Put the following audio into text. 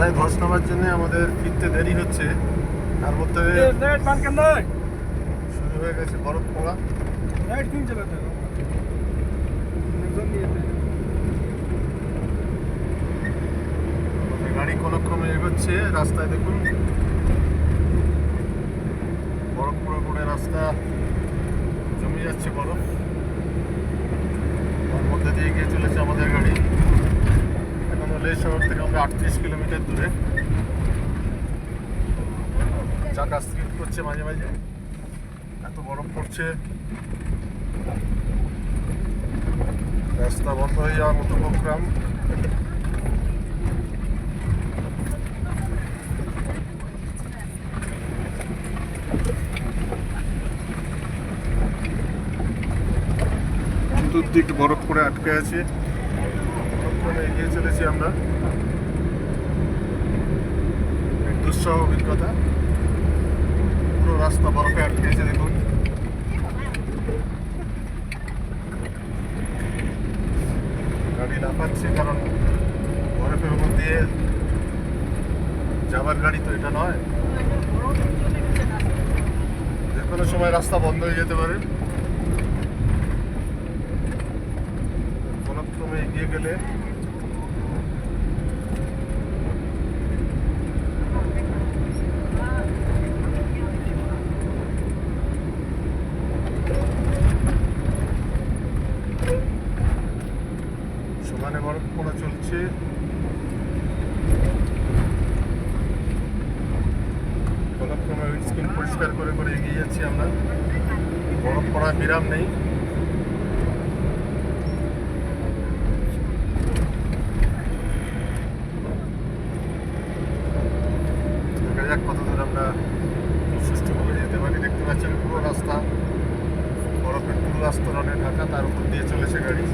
মাথায় ধস নামার জন্য আমাদের ফিরতে দেরি হচ্ছে। তার মধ্যে শুরু হয়ে গেছে বরফ পড়া। গাড়ি কোনো ক্রমে এগোচ্ছে, রাস্তায় দেখুন বরফ পড়ে পড়ে রাস্তা জমে যাচ্ছে বরফ। তার মধ্যে দিয়ে গিয়ে চলেছে আমাদের গাড়ি। এখন লে শহর থেকে আমরা 38 কিলোমিটার দূরে। চাকা স্লিপ করছে মাঝে মাঝে, এত বরফ পড়ছে। রাস্তা বন্ধ হয়ে যাওয়ার মতো প্রোগ্রাম। চতুর্দিক বরফ পড়ে আটকে আছে। এগিয়ে চলেছি আমরা। দুঃসহ অভিজ্ঞতা, পুরো রাস্তা বরফে আটকে আছে। দেখুন গাড়ি লাফাচ্ছে, কারণ বরফের উপর দিয়ে যাবার গাড়ি তো এটা নয়। যে কোনো সময় রাস্তা বন্ধ হয়ে যেতে পারে। কোনো ক্রমে এগিয়ে গেলে সমানে বরফ পড়া চলছে। কোনো ক্রমে উইন্ডস্ক্রিন পরিষ্কার করে করে এগিয়ে যাচ্ছি আমরা। বরফ পড়া বিরাম নেই। দেখা যাক কত দূর আমরা সুষ্ঠুভাবে যেতে পারি। দেখতে পাচ্ছেন পুরো রাস্তা বরফের পুরো আস্তরণে ঢাকা, তার উপর দিয়ে চলেছে গাড়ি।